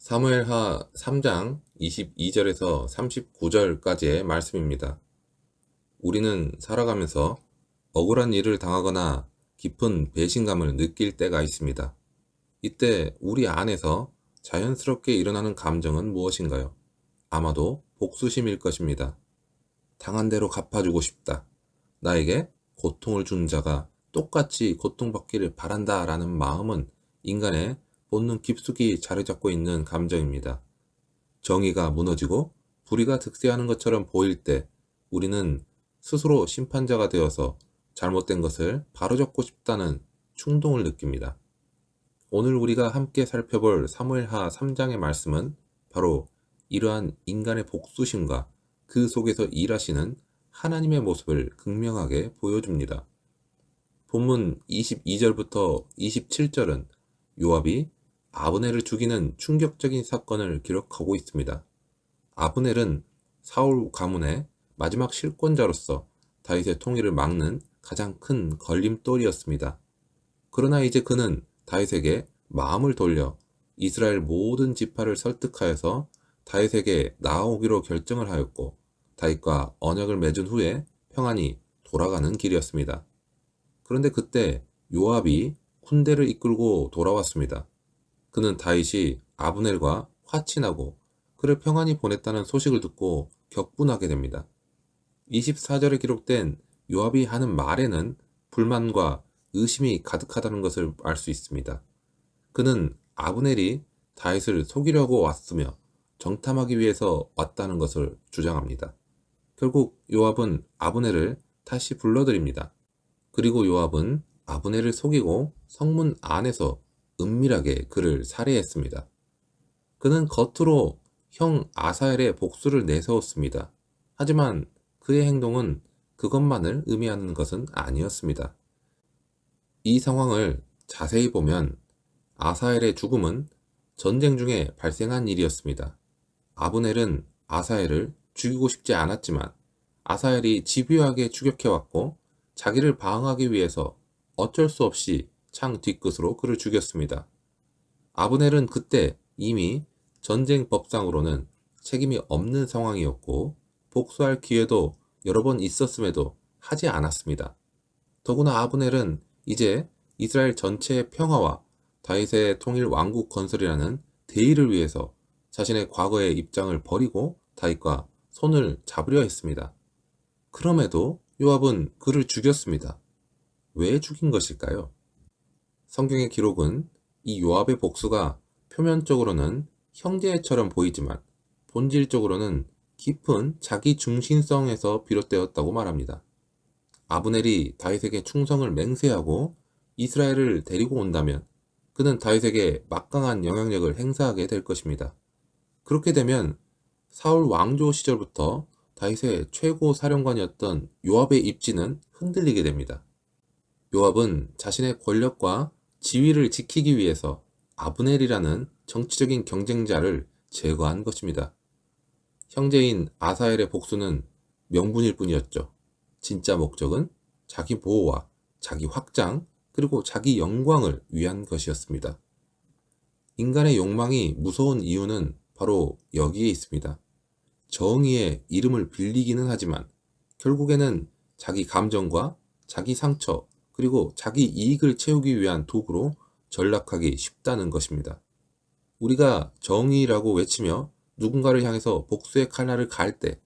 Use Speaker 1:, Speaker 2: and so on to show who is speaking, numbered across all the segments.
Speaker 1: 사무엘하 3장 22절에서 39절까지의 말씀입니다. 우리는 살아가면서 억울한 일을 당하거나 깊은 배신감을 느낄 때가 있습니다. 이때 우리 안에서 자연스럽게 일어나는 감정은 무엇인가요? 아마도 복수심일 것입니다. 당한 대로 갚아주고 싶다. 나에게 고통을 준 자가 똑같이 고통받기를 바란다 라는 마음은 인간의 본능 깊숙이 자리 잡고 있는 감정입니다. 정의가 무너지고 불의가 득세하는 것처럼 보일 때 우리는 스스로 심판자가 되어서 잘못된 것을 바로잡고 싶다는 충동을 느낍니다. 오늘 우리가 함께 살펴볼 사무엘하 3장의 말씀은 바로 이러한 인간의 복수심과 그 속에서 일하시는 하나님의 모습을 극명하게 보여줍니다. 본문 22절부터 27절은 요압이 아브넬을 죽이는 충격적인 사건을 기록하고 있습니다. 아브넬은 사울 가문의 마지막 실권자로서 다윗의 통일을 막는 가장 큰 걸림돌이었습니다. 그러나 이제 그는 다윗에게 마음을 돌려 이스라엘 모든 지파를 설득하여서 다윗에게 나아오기로 결정을 하였고 다윗과 언약을 맺은 후에 평안히 돌아가는 길이었습니다. 그런데 그때 요압이 군대를 이끌고 돌아왔습니다. 그는 다윗이 아브넬과 화친하고 그를 평안히 보냈다는 소식을 듣고 격분하게 됩니다. 24절에 기록된 요압이 하는 말에는 불만과 의심이 가득하다는 것을 알 수 있습니다. 그는 아브넬이 다윗을 속이려고 왔으며 정탐하기 위해서 왔다는 것을 주장합니다. 결국 요압은 아브넬을 다시 불러들입니다. 그리고 요압은 아브넬을 속이고 성문 안에서 은밀하게 그를 살해했습니다. 그는 겉으로 형 아사엘의 복수를 내세웠습니다. 하지만 그의 행동은 그것만을 의미하는 것은 아니었습니다. 이 상황을 자세히 보면 아사엘의 죽음은 전쟁 중에 발생한 일이었습니다. 아브넬은 아사엘을 죽이고 싶지 않았지만 아사엘이 집요하게 추격해왔고 자기를 방어하기 위해서 어쩔 수 없이 창 뒤끝으로 그를 죽였습니다. 아브넬은 그때 이미 전쟁 법상으로는 책임이 없는 상황이었고 복수할 기회도 여러 번 있었음에도 하지 않았습니다. 더구나 아브넬은 이제 이스라엘 전체의 평화와 다윗의 통일 왕국 건설이라는 대의를 위해서 자신의 과거의 입장을 버리고 다윗과 손을 잡으려 했습니다. 그럼에도 요압은 그를 죽였습니다. 왜 죽인 것일까요? 성경의 기록은 이 요압의 복수가 표면적으로는 형제처럼 보이지만 본질적으로는 깊은 자기 중심성에서 비롯되었다고 말합니다. 아브넬이 다윗에게 충성을 맹세하고 이스라엘을 데리고 온다면 그는 다윗에게 막강한 영향력을 행사하게 될 것입니다. 그렇게 되면 사울 왕조 시절부터 다윗의 최고 사령관이었던 요압의 입지는 흔들리게 됩니다. 요압은 자신의 권력과 지위를 지키기 위해서 아브넬이라는 정치적인 경쟁자를 제거한 것입니다. 형제인 아사엘의 복수는 명분일 뿐이었죠. 진짜 목적은 자기 보호와 자기 확장 그리고 자기 영광을 위한 것이었습니다. 인간의 욕망이 무서운 이유는 바로 여기에 있습니다. 정의의 이름을 빌리기는 하지만 결국에는 자기 감정과 자기 상처 그리고 자기 이익을 채우기 위한 도구로 전락하기 쉽다는 것입니다. 우리가 정의라고 외치며 누군가를 향해서 복수의 칼날을 갈 때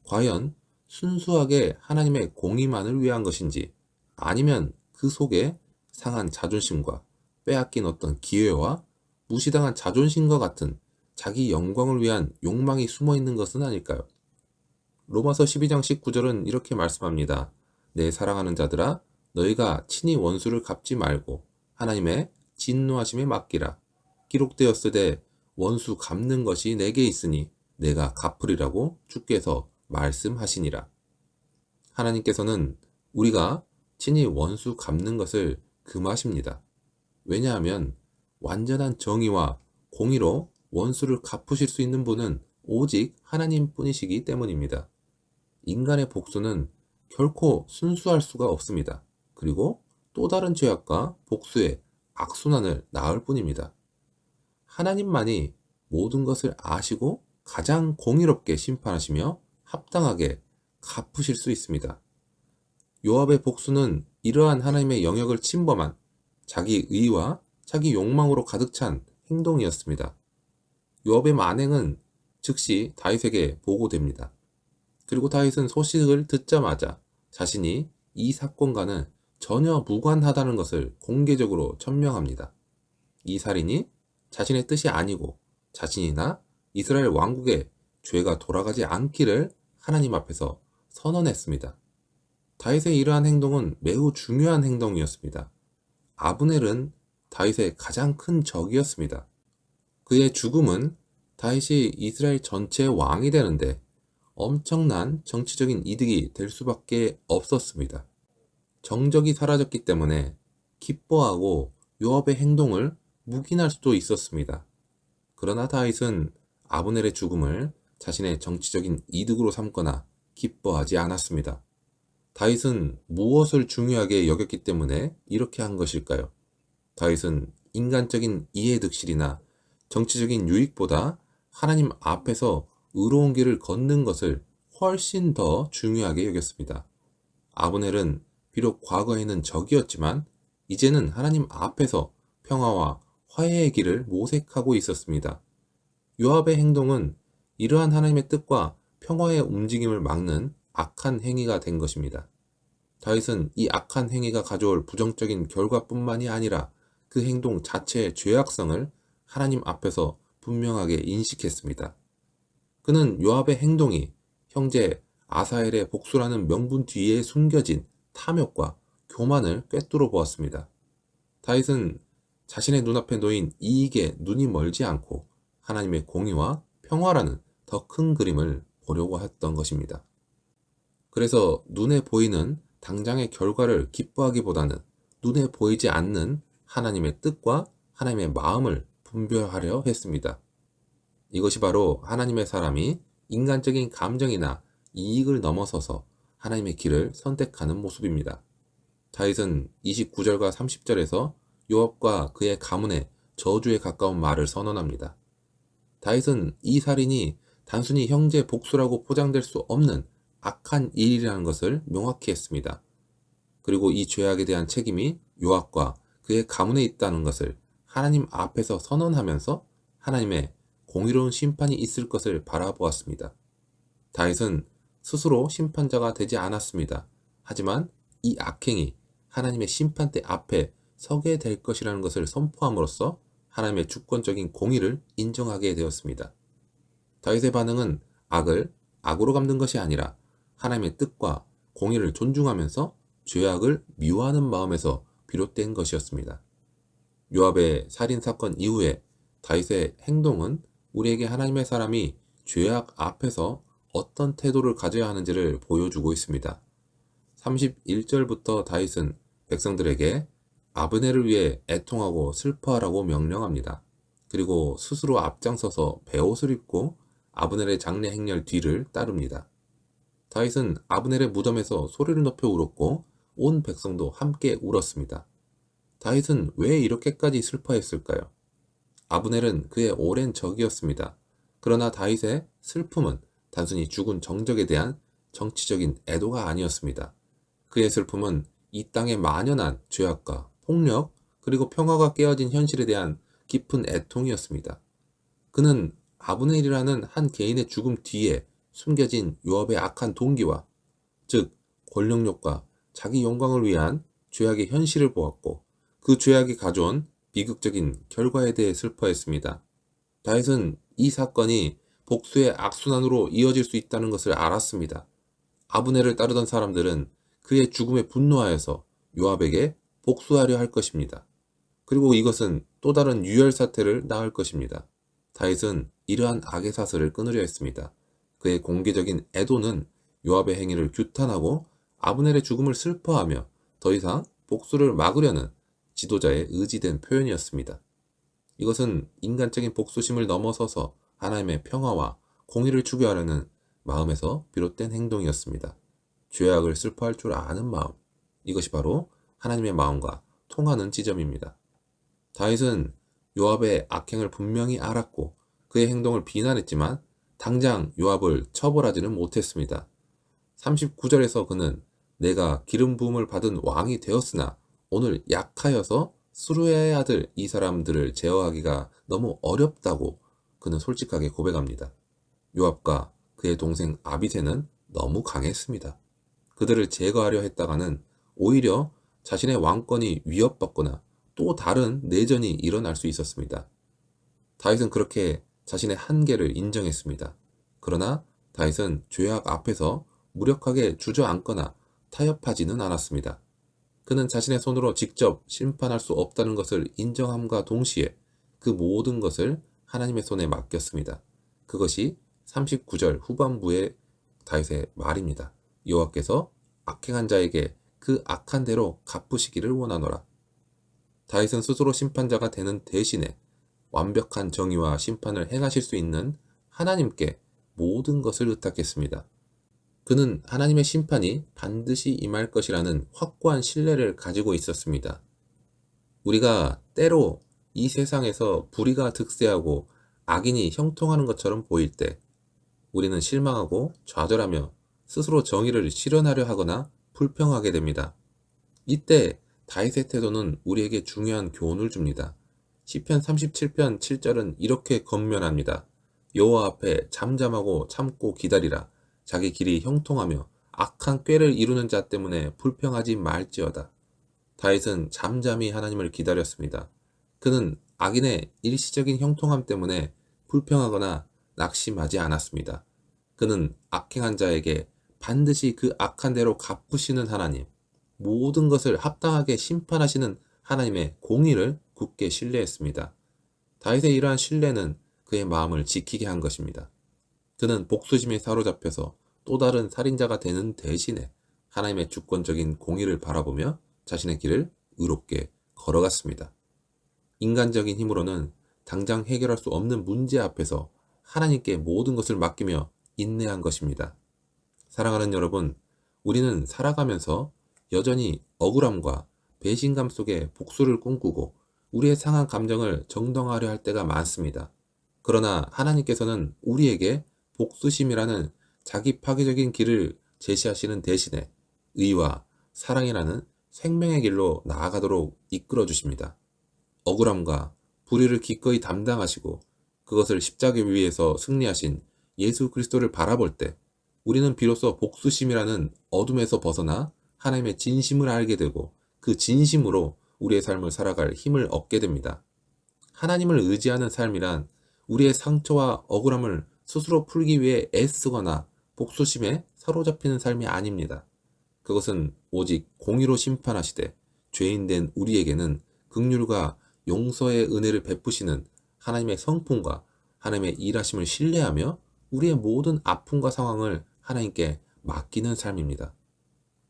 Speaker 1: 과연 순수하게 하나님의 공의만을 위한 것인지 아니면 그 속에 상한 자존심과 빼앗긴 어떤 기회와 무시당한 자존심과 같은 자기 영광을 위한 욕망이 숨어 있는 것은 아닐까요? 로마서 12장 19절은 이렇게 말씀합니다. 내 사랑하는 자들아 너희가 친히 원수를 갚지 말고 하나님의 진노하심에 맡기라. 기록되었으되 원수 갚는 것이 내게 있으니 내가 갚으리라고 주께서 말씀하시니라. 하나님께서는 우리가 친히 원수 갚는 것을 금하십니다. 왜냐하면 완전한 정의와 공의로 원수를 갚으실 수 있는 분은 오직 하나님뿐이시기 때문입니다. 인간의 복수는 결코 순수할 수가 없습니다. 그리고 또 다른 죄악과 복수의 악순환을 낳을 뿐입니다. 하나님만이 모든 것을 아시고 가장 공의롭게 심판하시며 합당하게 갚으실 수 있습니다. 요압의 복수는 이러한 하나님의 영역을 침범한 자기 의와 자기 욕망으로 가득 찬 행동이었습니다. 요압의 만행은 즉시 다윗에게 보고됩니다. 그리고 다윗은 소식을 듣자마자 자신이 이 사건과는 전혀 무관하다는 것을 공개적으로 천명합니다. 이 살인이 자신의 뜻이 아니고 자신이나 이스라엘 왕국에 죄가 돌아가지 않기를 하나님 앞에서 선언했습니다. 다윗의 이러한 행동은 매우 중요한 행동이었습니다. 아브넬은 다윗의 가장 큰 적이었습니다. 그의 죽음은 다윗이 이스라엘 전체의 왕이 되는데 엄청난 정치적인 이득이 될 수밖에 없었습니다. 정적이 사라졌기 때문에 기뻐하고 요압의 행동을 묵인할 수도 있었습니다. 그러나 다윗은 아브넬의 죽음을 자신의 정치적인 이득으로 삼거나 기뻐하지 않았습니다. 다윗은 무엇을 중요하게 여겼기 때문에 이렇게 한 것일까요? 다윗은 인간적인 이해득실이나 정치적인 유익보다 하나님 앞에서 의로운 길을 걷는 것을 훨씬 더 중요하게 여겼습니다. 아브넬은 비록 과거에는 적이었지만 이제는 하나님 앞에서 평화와 화해의 길을 모색하고 있었습니다. 요압의 행동은 이러한 하나님의 뜻과 평화의 움직임을 막는 악한 행위가 된 것입니다. 다윗은 이 악한 행위가 가져올 부정적인 결과뿐만이 아니라 그 행동 자체의 죄악성을 하나님 앞에서 분명하게 인식했습니다. 그는 요압의 행동이 형제 아사엘의 복수라는 명분 뒤에 숨겨진 탐욕과 교만을 꿰뚫어 보았습니다. 다윗은 자신의 눈앞에 놓인 이익에 눈이 멀지 않고 하나님의 공의와 평화라는 더 큰 그림을 보려고 했던 것입니다. 그래서 눈에 보이는 당장의 결과를 기뻐하기보다는 눈에 보이지 않는 하나님의 뜻과 하나님의 마음을 분별하려 했습니다. 이것이 바로 하나님의 사람이 인간적인 감정이나 이익을 넘어서서 하나님의 길을 선택하는 모습입니다. 다윗은 29절과 30절에서 요압과 그의 가문의 저주에 가까운 말을 선언합니다. 다윗은 이 살인이 단순히 형제 복수라고 포장될 수 없는 악한 일이라는 것을 명확히 했습니다. 그리고 이 죄악에 대한 책임이 요압과 그의 가문에 있다는 것을 하나님 앞에서 선언하면서 하나님의 공의로운 심판이 있을 것을 바라보았습니다. 다윗은 스스로 심판자가 되지 않았습니다. 하지만 이 악행이 하나님의 심판대 앞에 서게 될 것이라는 것을 선포함으로써 하나님의 주권적인 공의를 인정하게 되었습니다. 다윗의 반응은 악을 악으로 갚는 것이 아니라 하나님의 뜻과 공의를 존중하면서 죄악을 미워하는 마음에서 비롯된 것이었습니다. 요압의 살인사건 이후에 다윗의 행동은 우리에게 하나님의 사람이 죄악 앞에서 어떤 태도를 가져야 하는지를 보여주고 있습니다. 31절부터 다윗은 백성들에게 아브넬을 위해 애통하고 슬퍼하라고 명령합니다. 그리고 스스로 앞장서서 베옷을 입고 아브넬의 장례 행렬 뒤를 따릅니다. 다윗은 아브넬의 무덤에서 소리를 높여 울었고 온 백성도 함께 울었습니다. 다윗은 왜 이렇게까지 슬퍼했을까요? 아브넬은 그의 오랜 적이었습니다. 그러나 다윗의 슬픔은 단순히 죽은 정적에 대한 정치적인 애도가 아니었습니다. 그의 슬픔은 이 땅에 만연한 죄악과 폭력 그리고 평화가 깨어진 현실에 대한 깊은 애통이었습니다. 그는 아브넬이라는 한 개인의 죽음 뒤에 숨겨진 요압의 악한 동기와 즉 권력욕과 자기 영광을 위한 죄악의 현실을 보았고 그 죄악이 가져온 비극적인 결과에 대해 슬퍼했습니다. 다윗은 이 사건이 복수의 악순환으로 이어질 수 있다는 것을 알았습니다. 아브넬을 따르던 사람들은 그의 죽음에 분노하여서 요압에게 복수하려 할 것입니다. 그리고 이것은 또 다른 유혈 사태를 낳을 것입니다. 다윗은 이러한 악의 사슬을 끊으려 했습니다. 그의 공개적인 애도는 요압의 행위를 규탄하고 아브넬의 죽음을 슬퍼하며 더 이상 복수를 막으려는 지도자의 의지된 표현이었습니다. 이것은 인간적인 복수심을 넘어서서 하나님의 평화와 공의를 추구하려는 마음에서 비롯된 행동이었습니다. 죄악을 슬퍼할 줄 아는 마음, 이것이 바로 하나님의 마음과 통하는 지점입니다. 다윗은 요압의 악행을 분명히 알았고 그의 행동을 비난했지만 당장 요압을 처벌하지는 못했습니다. 39절에서 그는 내가 기름 부음을 받은 왕이 되었으나 오늘 약하여서 수르야의 아들 이 사람들을 제어하기가 너무 어렵다고 그는 솔직하게 고백합니다. 요압과 그의 동생 아비새는 너무 강했습니다. 그들을 제거하려 했다가는 오히려 자신의 왕권이 위협받거나 또 다른 내전이 일어날 수 있었습니다. 다윗은 그렇게 자신의 한계를 인정했습니다. 그러나 다윗은 죄악 앞에서 무력하게 주저앉거나 타협하지는 않았습니다. 그는 자신의 손으로 직접 심판할 수 없다는 것을 인정함과 동시에 그 모든 것을 하나님의 손에 맡겼습니다. 그것이 39절 후반부의 다윗의 말입니다. 여호와께서 악행한 자에게 그 악한 대로 갚으시기를 원하노라. 다윗은 스스로 심판자가 되는 대신에 완벽한 정의와 심판을 행하실 수 있는 하나님께 모든 것을 의탁했습니다. 그는 하나님의 심판이 반드시 임할 것이라는 확고한 신뢰를 가지고 있었습니다. 우리가 때로 이 세상에서 불의가 득세하고 악인이 형통하는 것처럼 보일 때 우리는 실망하고 좌절하며 스스로 정의를 실현하려 하거나 불평하게 됩니다. 이때 다윗의 태도는 우리에게 중요한 교훈을 줍니다. 시편 37편 7절은 이렇게 권면합니다. 여호와 앞에 잠잠하고 참고 기다리라. 자기 길이 형통하며 악한 꾀를 이루는 자 때문에 불평하지 말지어다. 다윗은 잠잠히 하나님을 기다렸습니다. 그는 악인의 일시적인 형통함 때문에 불평하거나 낙심하지 않았습니다. 그는 악행한 자에게 반드시 그 악한 대로 갚으시는 하나님, 모든 것을 합당하게 심판하시는 하나님의 공의를 굳게 신뢰했습니다. 다윗의 이러한 신뢰는 그의 마음을 지키게 한 것입니다. 그는 복수심에 사로잡혀서 또 다른 살인자가 되는 대신에 하나님의 주권적인 공의를 바라보며 자신의 길을 의롭게 걸어갔습니다. 인간적인 힘으로는 당장 해결할 수 없는 문제 앞에서 하나님께 모든 것을 맡기며 인내한 것입니다. 사랑하는 여러분, 우리는 살아가면서 여전히 억울함과 배신감 속에 복수를 꿈꾸고 우리의 상한 감정을 정당화하려 할 때가 많습니다. 그러나 하나님께서는 우리에게 복수심이라는 자기 파괴적인 길을 제시하시는 대신에 의와 사랑이라는 생명의 길로 나아가도록 이끌어 주십니다. 억울함과 불의를 기꺼이 담당하시고 그것을 십자가 위에서 승리하신 예수 그리스도를 바라볼 때 우리는 비로소 복수심이라는 어둠에서 벗어나 하나님의 진심을 알게 되고 그 진심으로 우리의 삶을 살아갈 힘을 얻게 됩니다. 하나님을 의지하는 삶이란 우리의 상처와 억울함을 스스로 풀기 위해 애쓰거나 복수심에 사로잡히는 삶이 아닙니다. 그것은 오직 공의로 심판하시되 죄인된 우리에게는 긍휼과 용서의 은혜를 베푸시는 하나님의 성품과 하나님의 일하심을 신뢰하며 우리의 모든 아픔과 상황을 하나님께 맡기는 삶입니다.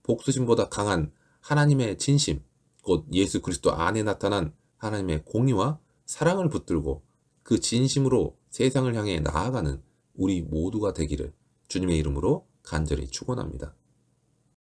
Speaker 1: 복수심보다 강한 하나님의 진심, 곧 예수 그리스도 안에 나타난 하나님의 공의와 사랑을 붙들고 그 진심으로 세상을 향해 나아가는 우리 모두가 되기를 주님의 이름으로 간절히 축원합니다.